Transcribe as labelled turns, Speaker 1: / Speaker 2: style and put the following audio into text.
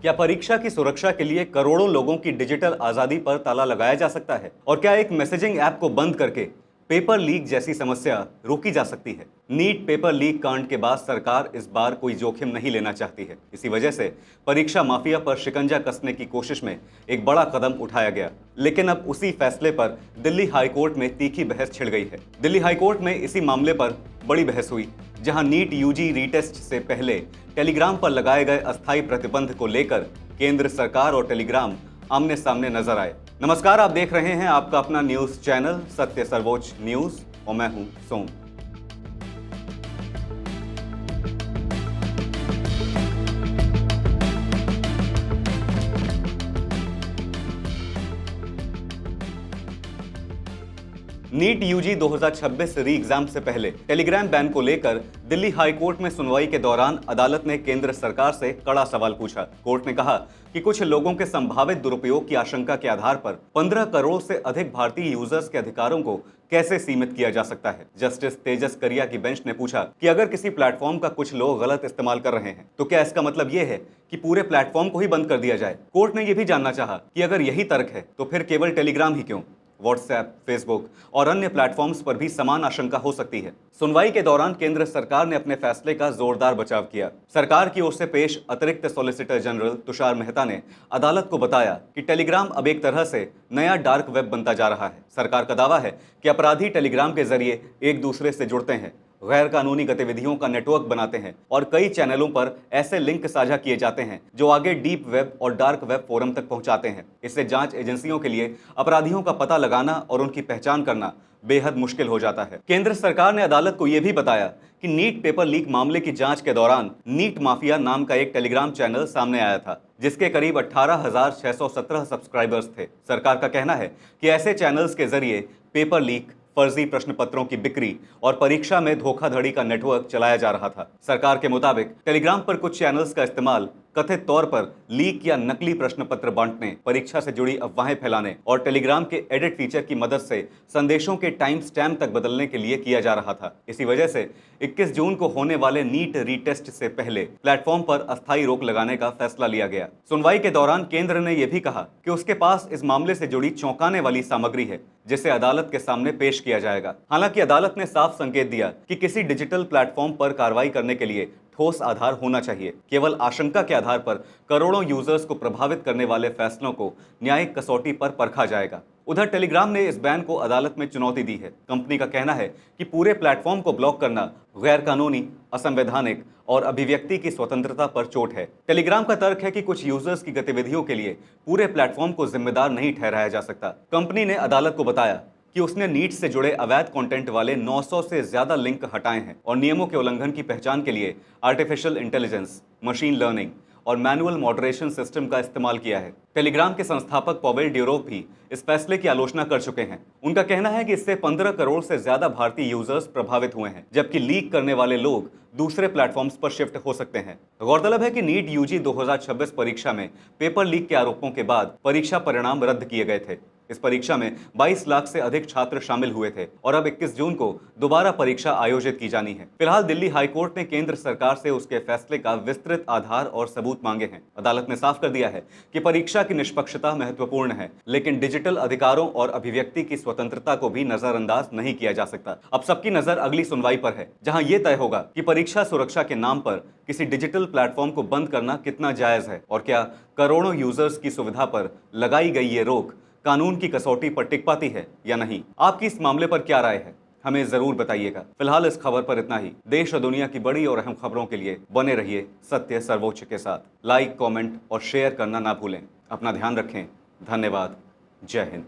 Speaker 1: क्या परीक्षा की सुरक्षा के लिए करोड़ों लोगों की डिजिटल आजादी पर ताला लगाया जा सकता है? और क्या एक मैसेजिंग ऐप को बंद करके पेपर लीक जैसी समस्या रोकी जा सकती है? नीट पेपर लीक कांड के बाद सरकार इस बार कोई जोखिम नहीं लेना चाहती है। इसी वजह से परीक्षा माफिया पर शिकंजा कसने की कोशिश में एक बड़ा कदम उठाया गया। लेकिन अब उसी फैसले पर दिल्ली हाईकोर्ट में तीखी बहस छिड़ गई है। दिल्ली हाईकोर्ट में इसी मामले पर बड़ी बहस हुई, जहां नीट यूजी रीटेस्ट से पहले टेलीग्राम पर लगाए गए अस्थायी प्रतिबंध को लेकर केंद्र सरकार और टेलीग्राम आमने सामने नजर आए। नमस्कार, आप देख रहे हैं आपका अपना न्यूज चैनल सत्य सर्वोच्च न्यूज और मैं हूं सोम। नीट यूजी 2026 री एग्जाम से पहले टेलीग्राम बैन को लेकर दिल्ली हाईकोर्ट में सुनवाई के दौरान अदालत ने केंद्र सरकार से कड़ा सवाल पूछा। कोर्ट ने कहा कि कुछ लोगों के संभावित दुरुपयोग की आशंका के आधार पर 15 करोड़ से अधिक भारतीय यूजर्स के अधिकारों को कैसे सीमित किया जा सकता है। जस्टिस तेजस करिया की बेंच ने पूछा कि अगर किसी प्लेटफॉर्म का कुछ लोग गलत इस्तेमाल कर रहे हैं तो क्या इसका मतलब यह है कि पूरे प्लेटफॉर्म को ही बंद कर दिया जाए? कोर्ट ने यह भी जानना चाहा कि अगर यही तर्क है तो फिर केवल टेलीग्राम ही क्यों? व्हाट्सएप, फेसबुक और अन्य प्लेटफॉर्म्स पर भी समान आशंका हो सकती है। सुनवाई के दौरान केंद्र सरकार ने अपने फैसले का जोरदार बचाव किया। सरकार की ओर से पेश अतिरिक्त सॉलिसिटर जनरल तुषार मेहता ने अदालत को बताया कि टेलीग्राम अब एक तरह से नया डार्क वेब बनता जा रहा है। सरकार का दावा है कि अपराधी टेलीग्राम के जरिए एक दूसरे से जुड़ते हैं, गैर कानूनी गतिविधियों का नेटवर्क बनाते हैं और कई चैनलों पर ऐसे लिंक साझा किए जाते हैं जो आगे डीप वेब और डार्क वेब फोरम तक पहुंचाते हैं। इससे जांच एजेंसियों के लिए अपराधियों का पता लगाना और उनकी पहचान करना बेहद मुश्किल हो जाता है। केंद्र सरकार ने अदालत को यह भी बताया कि नीट पेपर लीक मामले की जांच के दौरान नीट माफिया नाम का एक टेलीग्राम चैनल सामने आया था, जिसके करीब 18,617 सब्सक्राइबर्स थे। सरकार का कहना है कि ऐसे चैनल्स के जरिए पेपर लीक, फर्जी प्रश्न पत्रों की बिक्री और परीक्षा में धोखाधड़ी का नेटवर्क चलाया जा रहा था। सरकार के मुताबिक टेलीग्राम पर कुछ चैनल्स का इस्तेमाल कथित तौर पर लीक या नकली प्रश्न पत्र बांटने, परीक्षा से जुड़ी अफवाहें फैलाने और टेलीग्राम के एडिट फीचर की मदद से संदेशों के टाइम स्टैम्प तक बदलने के लिए किया जा रहा था। इसी वजह से 21 जून को होने वाले नीट रीटेस्ट से पहले प्लेटफॉर्म पर अस्थायी रोक लगाने का फैसला लिया गया। सुनवाई के दौरान केंद्र ने यह भी कहा कि उसके पास इस मामले से जुड़ी चौंकाने वाली सामग्री है, जिसे अदालत के सामने पेश किया जाएगा। हालांकि अदालत ने साफ संकेत दिया कि किसी डिजिटल प्लेटफॉर्म पर कार्रवाई करने के लिए ठोस आधार होना चाहिए। केवल आशंका के आधार पर करोड़ों यूजर्स को प्रभावित करने वाले फैसलों को न्यायिक कसौटी पर परखा जाएगा। उधर टेलीग्राम ने इस बैन को अदालत में चुनौती दी है। कंपनी का कहना है कि पूरे प्लेटफॉर्म को ब्लॉक करना गैर कानूनी, असंवैधानिक और अभिव्यक्ति की स्वतंत्रता पर चोट है। टेलीग्राम का तर्क है कि कुछ यूजर्स की गतिविधियों के लिए पूरे प्लेटफॉर्म को जिम्मेदार नहीं ठहराया जा सकता। कंपनी ने अदालत को बताया कि उसने नीट से जुड़े अवैध कंटेंट वाले 900 से ज्यादा लिंक हटाए हैं और नियमों के उल्लंघन की पहचान के लिए आर्टिफिशियल इंटेलिजेंस, मशीन लर्निंग और मैनुअल मॉडरेशन सिस्टम का इस्तेमाल किया है। टेलीग्राम के संस्थापक पवेल ड्यूरोव भी इस फैसले की आलोचना कर चुके हैं। उनका कहना है कि इससे 15 करोड़ से ज्यादा भारतीय यूजर्स प्रभावित हुए हैं, जबकि लीक करने वाले लोग दूसरे प्लेटफॉर्म्स पर शिफ्ट हो सकते हैं। गौरतलब है कि नीट यूजी 2026 परीक्षा में पेपर लीक के आरोपों के बाद परीक्षा परिणाम रद्द किए गए थे। इस परीक्षा में 22 लाख से अधिक छात्र शामिल हुए थे और अब 21 जून को दोबारा परीक्षा आयोजित की जानी है। फिलहाल दिल्ली हाईकोर्ट ने केंद्र सरकार से उसके फैसले का विस्तृत आधार और सबूत मांगे हैं। अदालत ने साफ कर दिया है कि परीक्षा की निष्पक्षता महत्वपूर्ण है, लेकिन डिजिटल अधिकारों और अभिव्यक्ति की स्वतंत्रता को भी नजरअंदाज नहीं किया जा सकता। अब सबकी नजर अगली सुनवाई पर है, जहां यह तय होगा कि परीक्षा सुरक्षा के नाम पर किसी डिजिटल प्लेटफॉर्म को बंद करना कितना जायज है और क्या करोड़ों यूजर्स की सुविधा पर लगाई गई ये रोक कानून की कसौटी पर टिक पाती है या नहीं। आपकी इस मामले पर क्या राय है, हमें जरूर बताइएगा। फिलहाल इस खबर पर इतना ही। देश और दुनिया की बड़ी और अहम खबरों के लिए बने रहिए सत्य सर्वोच्च के साथ। लाइक, कमेंट और शेयर करना ना भूलें। अपना ध्यान रखें। धन्यवाद। जय हिंद।